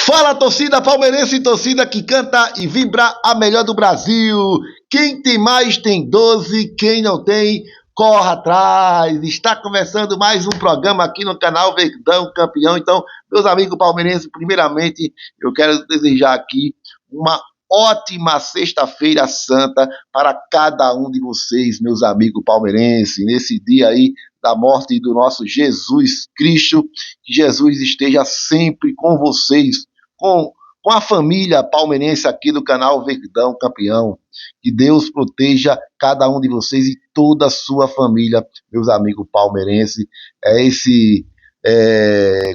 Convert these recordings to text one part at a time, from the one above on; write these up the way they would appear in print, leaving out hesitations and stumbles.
Fala, torcida palmeirense, torcida que canta e vibra a melhor do Brasil. Quem tem mais tem 12, quem não tem, corre atrás. Está começando mais um programa aqui no canal Verdão Campeão. Então, meus amigos palmeirenses, primeiramente, eu quero desejar aqui uma ótima sexta-feira santa para cada um de vocês, meus amigos palmeirenses, nesse dia aí da morte do nosso Jesus Cristo. Que Jesus esteja sempre com vocês, com a família palmeirense aqui do canal Verdão Campeão. Que Deus proteja cada um de vocês e toda a sua família, meus amigos palmeirenses. É esse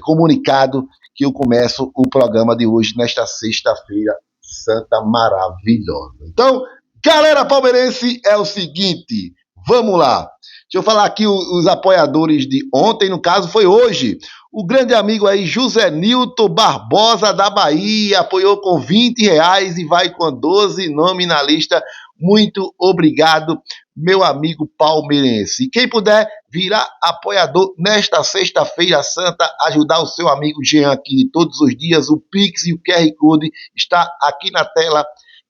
comunicado que eu começo o programa de hoje, nesta sexta-feira santa maravilhosa. Então, galera palmeirense, é o seguinte, vamos lá. Deixa eu falar aqui os apoiadores de ontem, no caso foi hoje. O grande amigo aí, José Nilton Barbosa da Bahia, apoiou com R$20 e vai com 12 nomes na lista. Muito obrigado, meu amigo palmeirense. E quem puder virar apoiador nesta sexta-feira santa, ajudar o seu amigo Jean aqui de todos os dias, o Pix e o QR Code está aqui na tela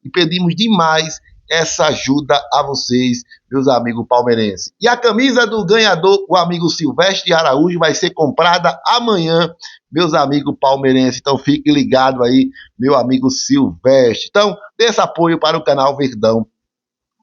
e pedimos demais essa ajuda a vocês, meus amigos palmeirenses. E a camisa do ganhador, o amigo Silvestre Araújo, vai ser comprada amanhã, meus amigos palmeirenses. Então fique ligado aí, meu amigo Silvestre. Então, dê esse apoio para o canal Verdão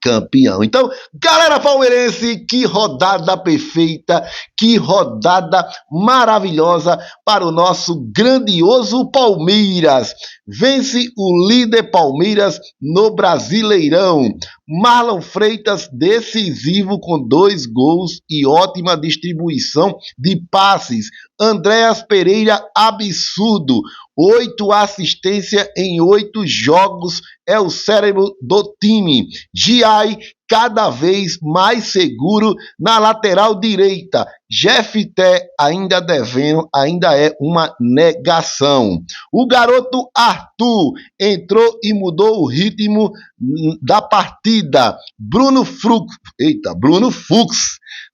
Campeão. Então, galera palmeirense, que rodada perfeita, que rodada maravilhosa para o nosso grandioso Palmeiras. Vence o líder Palmeiras no Brasileirão. Marlon Freitas decisivo com 2 gols e ótima distribuição de passes. Andréas Pereira absurdo, 8 assistências em 8 jogos, é o cérebro do time. Giai cada vez mais seguro na lateral direita. Jeff Té ainda devendo, ainda é uma negação. O garoto Arthur entrou e mudou o ritmo da partida. Bruno Fux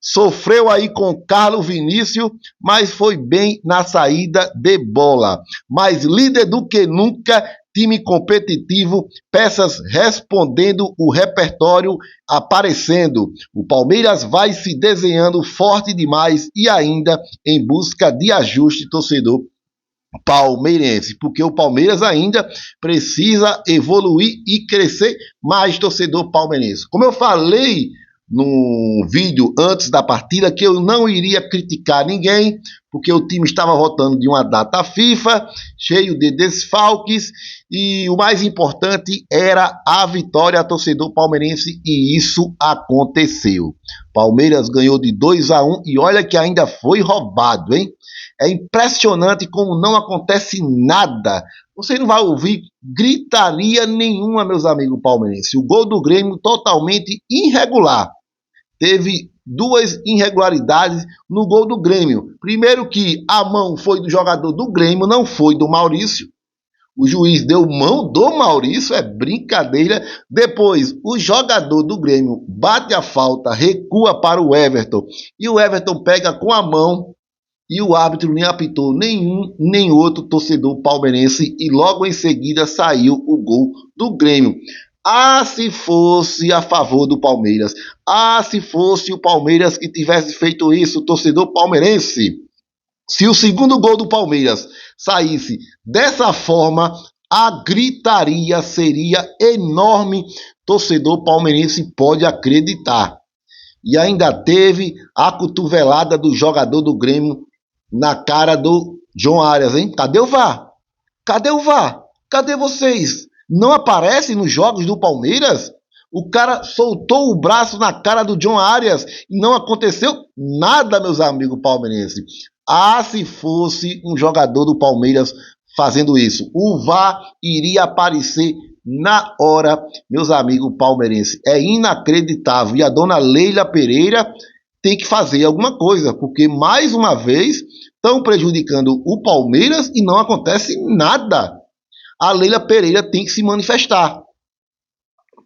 sofreu aí com Carlos Vinícius, mas foi bem na saída de bola. Mais líder do que nunca, time competitivo, peças respondendo, o repertório aparecendo. O Palmeiras vai se desenhando forte demais e ainda em busca de ajuste, torcedor palmeirense, porque o Palmeiras ainda precisa evoluir e crescer mais, torcedor palmeirense. Como eu falei no vídeo antes da partida, que eu não iria criticar ninguém, porque o time estava voltando de uma data FIFA, cheio de desfalques, e o mais importante era a vitória, torcedor palmeirense, e isso aconteceu. Palmeiras ganhou de 2-1 e olha que ainda foi roubado, hein? É impressionante como não acontece nada. Você não vai ouvir gritaria nenhuma, meus amigos palmeirenses. O gol do Grêmio totalmente irregular. Teve 2 irregularidades no gol do Grêmio. Primeiro que a mão foi do jogador do Grêmio, não foi do Maurício. O juiz deu mão do Maurício, é brincadeira. Depois, o jogador do Grêmio bate a falta, recua para o Everton. E o Everton pega com a mão e o árbitro nem apitou nenhum nem outro, torcedor palmeirense. E logo em seguida saiu o gol do Grêmio. Ah, se fosse a favor do Palmeiras. Ah, se fosse o Palmeiras que tivesse feito isso, torcedor palmeirense. Se o segundo gol do Palmeiras saísse dessa forma, a gritaria seria enorme, torcedor palmeirense pode acreditar. E ainda teve a cotovelada do jogador do Grêmio na cara do John Arias, hein? Cadê o VAR? Cadê o VAR? Cadê vocês? Não aparece nos jogos do Palmeiras? O cara soltou o braço na cara do John Arias e não aconteceu nada, meus amigos palmeirenses. Ah, se fosse um jogador do Palmeiras fazendo isso, o VAR iria aparecer na hora, meus amigos palmeirenses. É inacreditável. E a dona Leila Pereira tem que fazer alguma coisa, porque mais uma vez estão prejudicando o Palmeiras e não acontece nada. A Leila Pereira tem que se manifestar.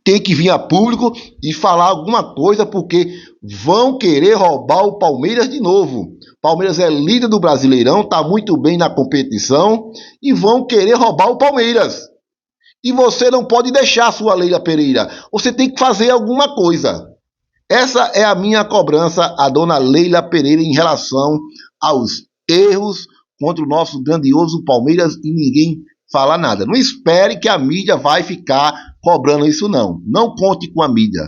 Tem que vir a público e falar alguma coisa, porque vão querer roubar o Palmeiras de novo. Palmeiras é líder do Brasileirão, está muito bem na competição e vão querer roubar o Palmeiras. E você não pode deixar a sua Leila Pereira. Você tem que fazer alguma coisa. Essa é a minha cobrança à dona Leila Pereira em relação aos erros contra o nosso grandioso Palmeiras e ninguém fala nada. Não espere que a mídia vai ficar cobrando isso, não. Não conte com a mídia.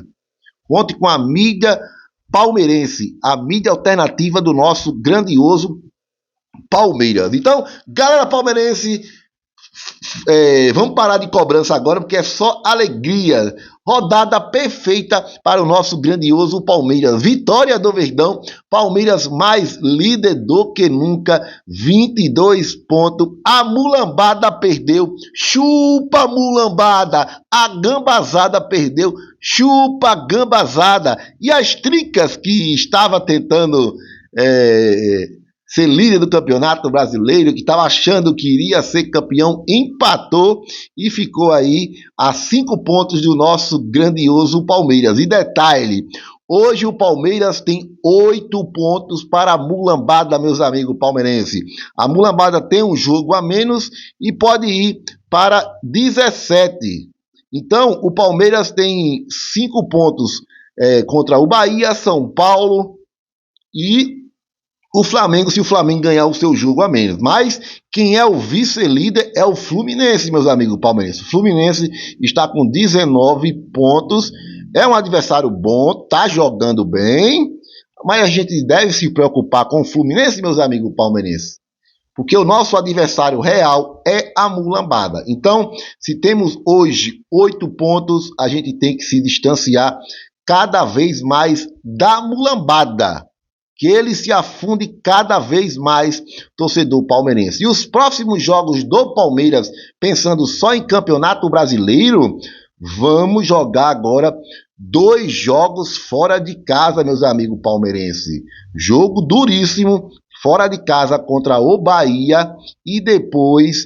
Conte com a mídia palmeirense, a mídia alternativa do nosso grandioso Palmeiras. Então, galera palmeirense, vamos parar de cobrança agora, porque é só alegria. Rodada perfeita para o nosso grandioso Palmeiras. Vitória do Verdão, Palmeiras mais líder do que nunca, 22 pontos. A mulambada perdeu, chupa mulambada. A gambazada perdeu, chupa gambazada. E as tricas que estava tentando ser líder do campeonato brasileiro, que estava achando que iria ser campeão, empatou e ficou aí a 5 pontos do nosso grandioso Palmeiras. E detalhe, hoje o Palmeiras tem 8 pontos para a mulambada, meus amigos palmeirenses. A mulambada tem um jogo a menos e pode ir para 17. Então, o Palmeiras tem 5 pontos contra o Bahia, São Paulo e o Flamengo, se o Flamengo ganhar o seu jogo a menos. Mas quem é o vice-líder é o Fluminense, meus amigos palmeirenses. O Fluminense está com 19 pontos. É um adversário bom, tá jogando bem. Mas a gente deve se preocupar com o Fluminense, meus amigos palmeirenses. Porque o nosso adversário real é a mulambada. Então, se temos hoje 8 pontos, a gente tem que se distanciar cada vez mais da mulambada. Que ele se afunde cada vez mais, torcedor palmeirense. E os próximos jogos do Palmeiras, pensando só em campeonato brasileiro, vamos jogar agora 2 jogos fora de casa, meus amigos palmeirenses. Jogo duríssimo, fora de casa contra o Bahia e depois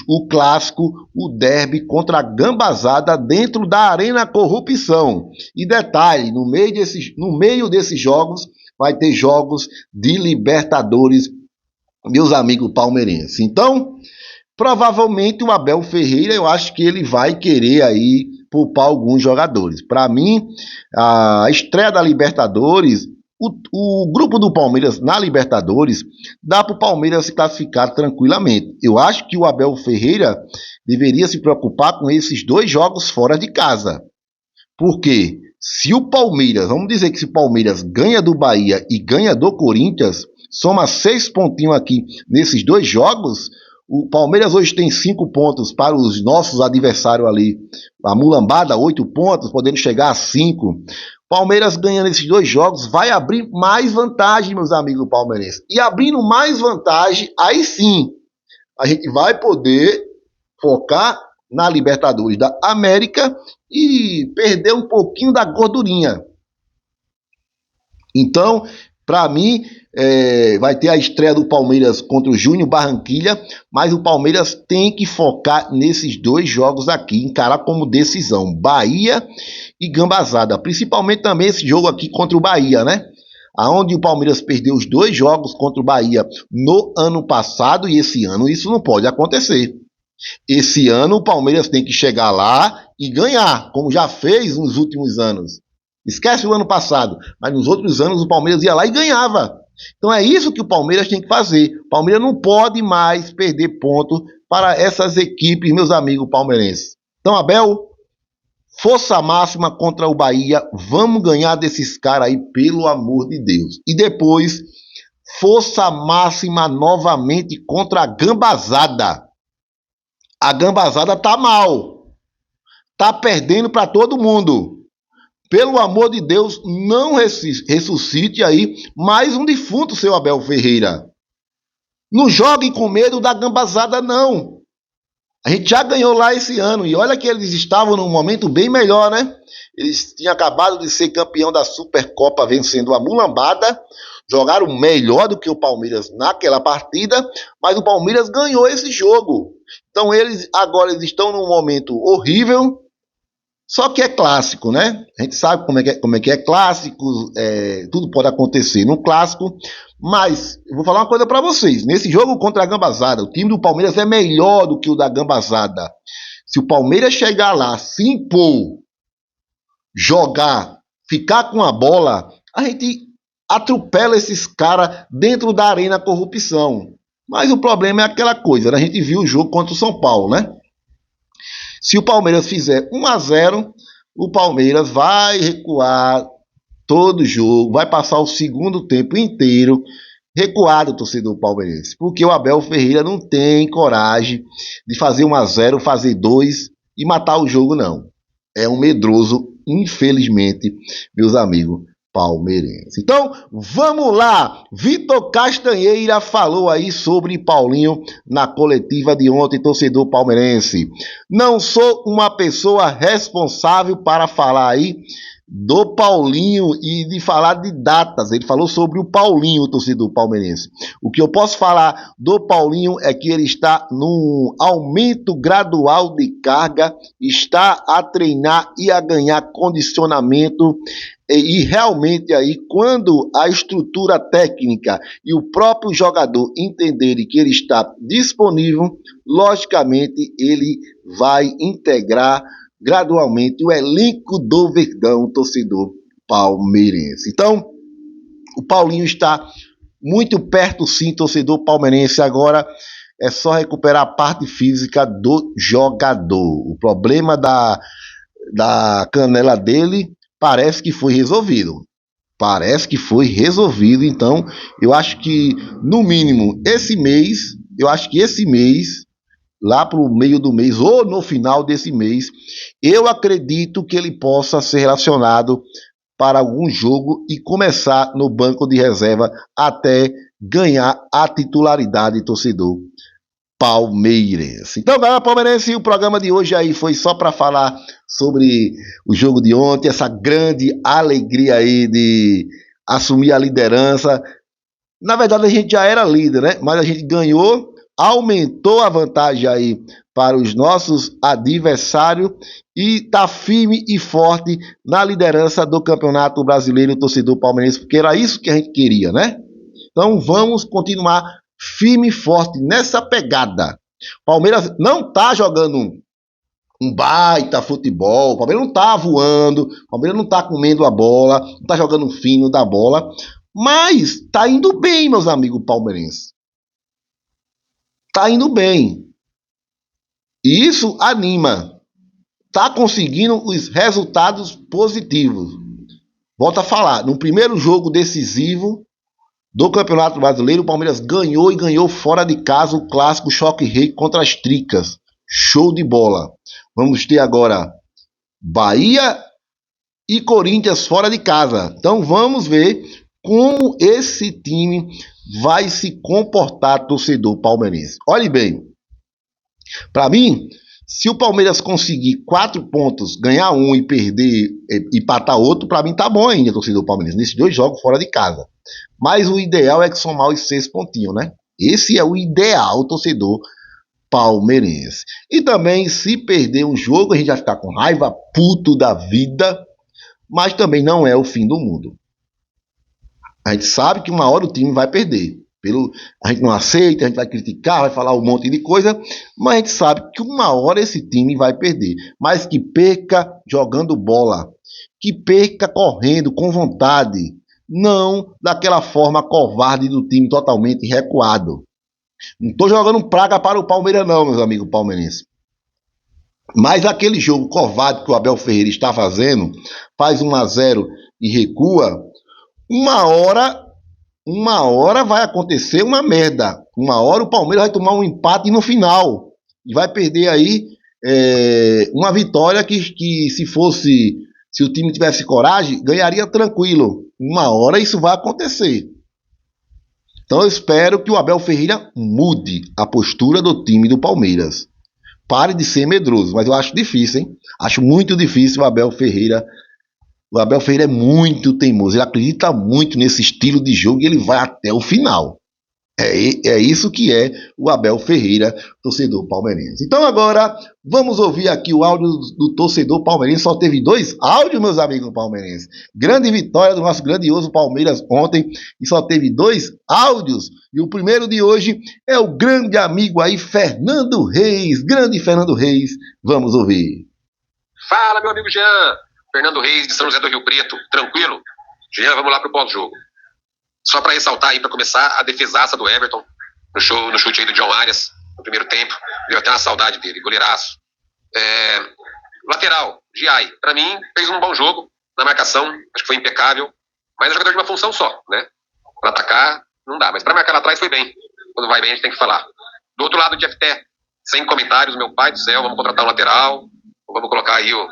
o clássico, o derby contra a Gambazada dentro da Arena Corrupção. E detalhe, no meio desses jogos, vai ter jogos de Libertadores, meus amigos palmeirenses. Então, provavelmente o Abel Ferreira, eu acho que ele vai querer aí poupar alguns jogadores. Para mim, a estreia da Libertadores, o grupo do Palmeiras na Libertadores, dá para o Palmeiras se classificar tranquilamente. Eu acho que o Abel Ferreira deveria se preocupar com esses 2 jogos fora de casa. Por quê? Se o Palmeiras, vamos dizer que se o Palmeiras ganha do Bahia e ganha do Corinthians, soma 6 pontinhos aqui nesses 2 jogos, o Palmeiras hoje tem 5 pontos para os nossos adversários ali. A mulambada, 8 pontos, podendo chegar a 5. Palmeiras ganhando esses 2 jogos vai abrir mais vantagem, meus amigos palmeirenses. E abrindo mais vantagem, aí sim, a gente vai poder focar na Libertadores da América e perder um pouquinho da gordurinha. Então, para mim, vai ter a estreia do Palmeiras contra o Júnior Barranquilla, mas o Palmeiras tem que focar nesses 2 jogos aqui, encarar como decisão, Bahia e Gambazada, principalmente também esse jogo aqui contra o Bahia, né? Aonde o Palmeiras perdeu os 2 jogos contra o Bahia no ano passado e esse ano isso não pode acontecer. Esse ano o Palmeiras tem que chegar lá e ganhar, como já fez nos últimos anos. Esquece o ano passado, mas nos outros anos o Palmeiras ia lá e ganhava. Então é isso que o Palmeiras tem que fazer. O Palmeiras não pode mais perder ponto para essas equipes, meus amigos palmeirenses. Então, Abel, força máxima contra o Bahia. Vamos ganhar desses caras aí, pelo amor de Deus. E depois, força máxima novamente contra a Gambazada. A Gambazada tá mal. Tá perdendo para todo mundo. Pelo amor de Deus, não ressuscite aí mais um defunto, seu Abel Ferreira. Não jogue com medo da Gambazada, não. A gente já ganhou lá esse ano. E olha que eles estavam num momento bem melhor, né? Eles tinham acabado de ser campeão da Supercopa, vencendo a mulambada. Jogaram melhor do que o Palmeiras naquela partida, mas o Palmeiras ganhou esse jogo. Então eles agora estão num momento horrível, Só que é clássico, né? A gente sabe como é que é clássico, tudo pode acontecer no clássico, mas eu vou falar uma coisa para vocês. Nesse jogo contra a Gambazada, o time do Palmeiras é melhor do que o da Gambazada. Se o Palmeiras chegar lá, se impor, jogar, ficar com a bola, a gente atropela esses caras dentro da arena corrupção. Mas o problema é aquela coisa, né? A gente viu o jogo contra o São Paulo, né? Se o Palmeiras fizer 1-0, o Palmeiras vai recuar todo o jogo, vai passar o segundo tempo inteiro recuado, torcedor palmeirense, porque o Abel Ferreira não tem coragem de fazer 1-0, fazer 2 e matar o jogo, não. É um medroso, infelizmente, meus amigos palmeirenses. Então, vamos lá. Vitor Castanheira falou aí sobre Paulinho na coletiva de ontem, torcedor palmeirense. Não sou uma pessoa responsável para falar aí do Paulinho e de falar de datas. Ele falou sobre o Paulinho, torcedor palmeirense. O que eu posso falar do Paulinho é que ele está num aumento gradual de carga, está a treinar e a ganhar condicionamento, e realmente aí quando a estrutura técnica e o próprio jogador entenderem que ele está disponível, logicamente ele vai integrar gradualmente o elenco do Verdão, torcedor palmeirense. Então, o Paulinho está muito perto, sim, torcedor palmeirense. Agora é só recuperar a parte física do jogador. O problema da canela dele parece que foi resolvido. Parece que foi resolvido. Então, eu acho que, no mínimo, esse mês, lá para o meio do mês ou no final desse mês, eu acredito que ele possa ser relacionado para algum jogo e começar no banco de reserva até ganhar a titularidade, torcedor palmeirense. Então, galera palmeirense, o programa de hoje aí foi só para falar sobre o jogo de ontem, essa grande alegria aí de assumir a liderança. Na verdade, a gente já era líder, né? Mas a gente ganhou, aumentou a vantagem aí para os nossos adversários e está firme e forte na liderança do Campeonato Brasileiro, torcedor palmeirense, porque era isso que a gente queria, né? Então vamos continuar firme e forte nessa pegada. Palmeiras não está jogando um baita futebol, o Palmeiras não está voando, o Palmeiras não está comendo a bola, não está jogando fino da bola, mas está indo bem, meus amigos palmeirenses. Tá indo bem. E isso anima. Tá conseguindo os resultados positivos. Volto a falar, no primeiro jogo decisivo do Campeonato Brasileiro, o Palmeiras ganhou e ganhou fora de casa o clássico Choque Rei contra as Tricas. Show de bola. Vamos ter agora Bahia e Corinthians fora de casa. Então vamos ver como esse time vai se comportar, torcedor palmeirense. Olhe bem, para mim, se o Palmeiras conseguir 4 pontos, ganhar um e perder, empatar outro, para mim tá bom ainda, torcedor palmeirense, nesses 2 jogos fora de casa. Mas o ideal é que somar os 6 pontinhos, né? Esse é o ideal, torcedor palmeirense. E também, se perder um jogo, a gente vai ficar com raiva, puto da vida, mas também não é o fim do mundo. A gente sabe que uma hora o time vai perder. A gente não aceita, a gente vai criticar, vai falar um monte de coisa, mas a gente sabe que uma hora esse time vai perder. Mas que perca jogando bola, que perca correndo com vontade, não daquela forma covarde do time totalmente recuado. Não estou jogando praga para o Palmeiras não, meus amigos palmeirenses. Mas aquele jogo covarde que o Abel Ferreira está fazendo, faz 1-0 e recua, uma hora vai acontecer uma merda. Uma hora o Palmeiras vai tomar um empate no final. E vai perder aí uma vitória que se o time tivesse coragem, ganharia tranquilo. Uma hora isso vai acontecer. Então eu espero que o Abel Ferreira mude a postura do time do Palmeiras. Pare de ser medroso. Mas eu acho difícil, hein? Acho muito difícil o Abel Ferreira. O Abel Ferreira é muito teimoso, ele acredita muito nesse estilo de jogo e ele vai até o final. É isso que é o Abel Ferreira, torcedor palmeirense. Então agora vamos ouvir aqui o áudio do torcedor palmeirense. Só teve 2 áudios, meus amigos palmeirenses. Grande vitória do nosso grandioso Palmeiras ontem e só teve 2 áudios. E o primeiro de hoje é o grande amigo aí, Fernando Reis. Grande Fernando Reis. Vamos ouvir. Fala, meu amigo Jean. Fernando Reis, de São José do Rio Preto. Tranquilo? Jean, vamos lá pro pós-jogo. Só para ressaltar aí, para começar, a defesaça do Everton no chute aí do John Arias, no primeiro tempo. Deu até uma saudade dele, goleiraço. Lateral, Giai, para mim, fez um bom jogo na marcação, acho que foi impecável, mas é jogador de uma função só, né? Para atacar, não dá, mas para marcar lá atrás foi bem. Quando vai bem, a gente tem que falar. Do outro lado, o Jefté, sem comentários, meu pai do céu, vamos contratar um lateral, vamos colocar aí o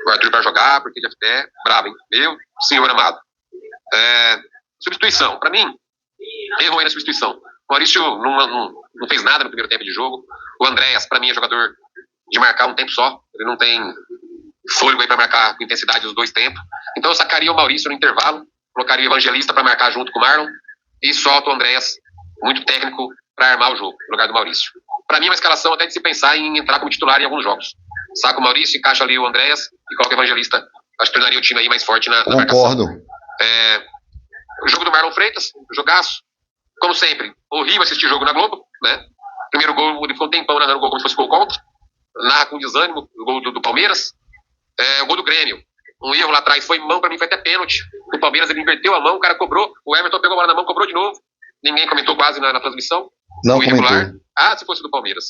Arthur para jogar, porque o Jefté, bravo, hein? Meu senhor amado. Substituição, para mim, errou aí na substituição. O Maurício não fez nada no primeiro tempo de jogo. O Andréas, para mim, é jogador de marcar um tempo só. Ele não tem fôlego aí para marcar com intensidade os 2 tempos. Então eu sacaria o Maurício no intervalo, colocaria o Evangelista para marcar junto com o Marlon e solto o Andréas, muito técnico, para armar o jogo, no lugar do Maurício. Para mim é uma escalação até de se pensar em entrar como titular em alguns jogos. Saca o Maurício, encaixa ali o Andréas e coloca o Evangelista. Acho que tornaria o time aí mais forte na marcação. Concordo. O jogo do Marlon Freitas, jogaço. Como sempre, horrível assistir jogo na Globo, né? Primeiro gol, ele ficou um tempão narrando o gol como se fosse gol contra. Narra com desânimo o gol do Palmeiras. O gol do Grêmio. Um erro lá atrás, foi mão, pra mim foi até pênalti. O Palmeiras, ele inverteu a mão, o cara cobrou. O Everton pegou a bola na mão, cobrou de novo. Ninguém comentou quase na transmissão. Não comentou. Se fosse do Palmeiras.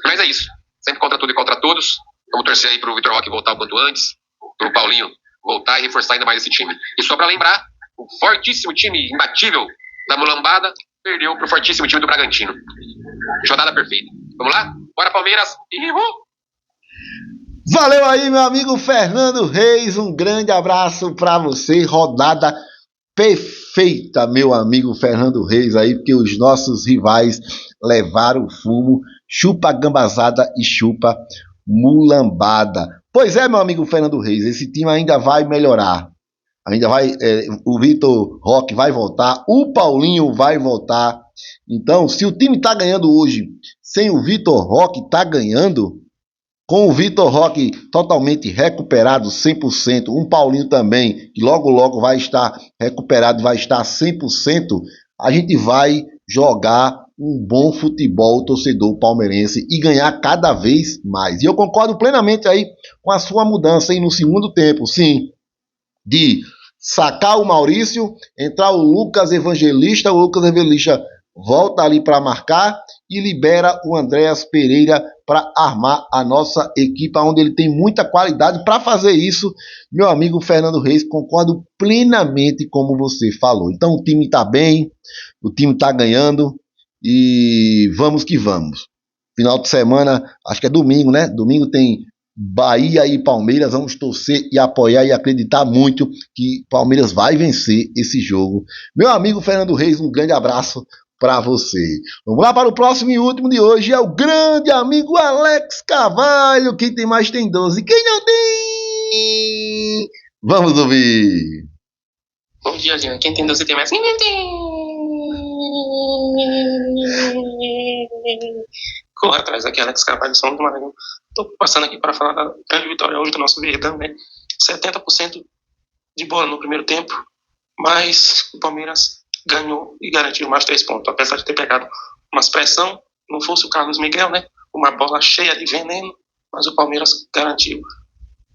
Mas é isso. Sempre contra tudo e contra todos. Vamos torcer aí pro Vitor Roque voltar o quanto antes. Pro Paulinho voltar e reforçar ainda mais esse time. E só pra lembrar, o fortíssimo time imbatível da Mulambada perdeu pro fortíssimo time do Bragantino. Jogada perfeita. Vamos lá? Bora, Palmeiras! Valeu aí, meu amigo Fernando Reis. Um grande abraço pra você. Rodada perfeita, meu amigo Fernando Reis aí, porque os nossos rivais levaram o fumo. Chupa gambazada e chupa mulambada. Pois é, meu amigo Fernando Reis, esse time ainda vai melhorar. Ainda vai, o Vitor Roque vai voltar, o Paulinho vai voltar. Então, se o time tá ganhando hoje, sem o Vitor Roque tá ganhando, com o Vitor Roque totalmente recuperado, 100%, um Paulinho também, que logo logo vai estar recuperado, vai estar 100%, a gente vai jogar um bom futebol, torcedor palmeirense, e ganhar cada vez mais. E eu concordo plenamente aí com a sua mudança aí no segundo tempo, sim, de sacar o Maurício, entrar o Lucas Evangelista volta ali para marcar e libera o Andréas Pereira para armar a nossa equipe, onde ele tem muita qualidade para fazer isso. Meu amigo Fernando Reis, concordo plenamente como você falou. Então o time está bem, o time está ganhando e vamos que vamos. Final de semana, acho que é domingo, né? Domingo tem Bahia e Palmeiras, vamos torcer e apoiar e acreditar muito que Palmeiras vai vencer esse jogo. Meu amigo Fernando Reis, um grande abraço para você. Vamos lá para o próximo e último de hoje, é o grande amigo Alex Carvalho. Quem tem mais tem 12, quem não tem? Vamos ouvir. Bom dia, Jean. Quem tem 12 tem mais? Quem não tem? Corra atrás aqui, Alex Carvalho, São do Maranhão. Estou passando aqui para falar da grande vitória hoje do nosso Verdão, né? 70% de bola no primeiro tempo, mas o Palmeiras ganhou e garantiu mais 3 pontos, apesar de ter pegado uma pressão, não fosse o Carlos Miguel, né? Uma bola cheia de veneno, mas o Palmeiras garantiu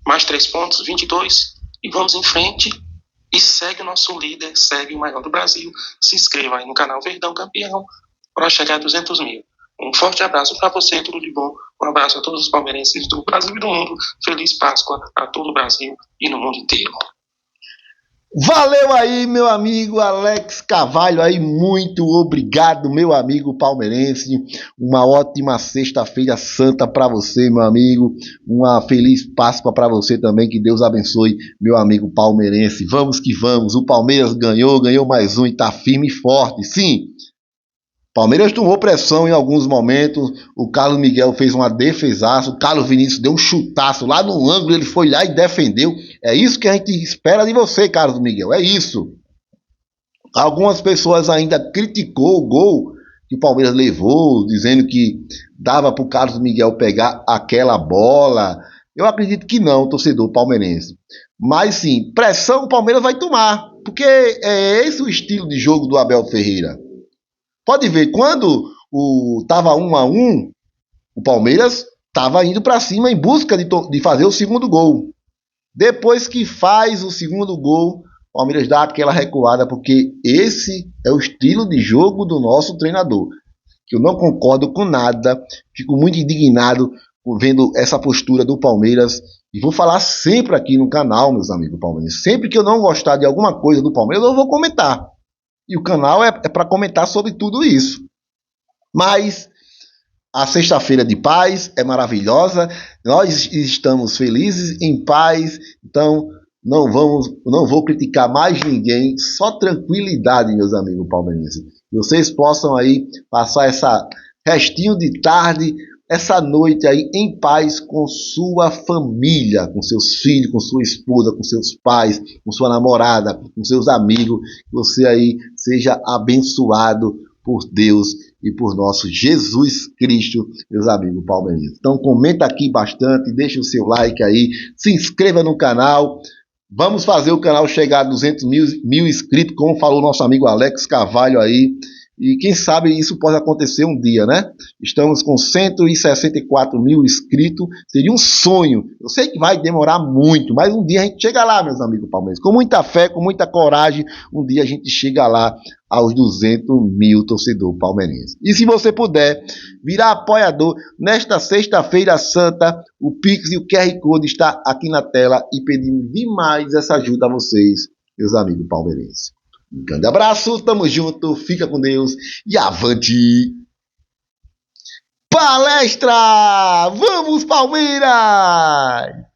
mais 3 pontos, 22, e vamos em frente. E segue o nosso líder, segue o maior do Brasil. Se inscreva aí no canal Verdão Campeão para chegar a 200 mil. Um forte abraço para você, tudo de bom. Um abraço a todos os palmeirenses do Brasil e do mundo. Feliz Páscoa a todo o Brasil e no mundo inteiro. Valeu aí, meu amigo Alex Carvalho aí, muito obrigado, meu amigo palmeirense. Uma ótima sexta-feira santa para você, meu amigo. Uma feliz Páscoa para você também, que Deus abençoe, meu amigo palmeirense. Vamos que vamos, o Palmeiras ganhou mais um e tá firme e forte, sim. Palmeiras tomou pressão em alguns momentos, o Carlos Miguel fez uma defesaça, o Carlos Vinícius deu um chutaço lá no ângulo, ele foi lá e defendeu. É isso que a gente espera de você, Carlos Miguel, é isso. Algumas pessoas ainda criticou o gol que o Palmeiras levou, dizendo que dava para o Carlos Miguel pegar aquela bola. Eu acredito que não, torcedor palmeirense. Mas sim, pressão o Palmeiras vai tomar, porque é esse o estilo de jogo do Abel Ferreira. Pode ver, quando estava 1-1, o Palmeiras estava indo para cima em busca de fazer o segundo gol. Depois que faz o segundo gol, o Palmeiras dá aquela recuada, porque esse é o estilo de jogo do nosso treinador. Que eu não concordo com nada, fico muito indignado vendo essa postura do Palmeiras. E vou falar sempre aqui no canal, meus amigos palmeirenses. Sempre que eu não gostar de alguma coisa do Palmeiras, eu vou comentar. E o canal é para comentar sobre tudo isso. Mas a sexta-feira de paz é maravilhosa, nós estamos felizes, em paz, então não vou criticar mais ninguém, só tranquilidade, meus amigos palmeirenses. Vocês possam aí passar essa restinho de tarde, essa noite aí em paz com sua família, com seus filhos, com sua esposa, com seus pais, com sua namorada, com seus amigos, que você aí seja abençoado por Deus e por nosso Jesus Cristo, meus amigos palmeirenses. Então comenta aqui bastante, deixa o seu like aí, se inscreva no canal. Vamos fazer o canal chegar a 200 mil inscritos, como falou nosso amigo Alex Carvalho aí. E quem sabe isso pode acontecer um dia, né? Estamos com 164 mil inscritos. Seria um sonho. Eu sei que vai demorar muito, mas um dia a gente chega lá, meus amigos palmeirenses. Com muita fé, com muita coragem, um dia a gente chega lá aos 200 mil torcedores palmeirenses. E se você puder virar apoiador, nesta sexta-feira santa, o Pix e o QR Code está aqui na tela e pedimos demais essa ajuda a vocês, meus amigos palmeirenses. Um grande abraço, tamo junto, fica com Deus e avante! Palestra! Vamos, Palmeiras!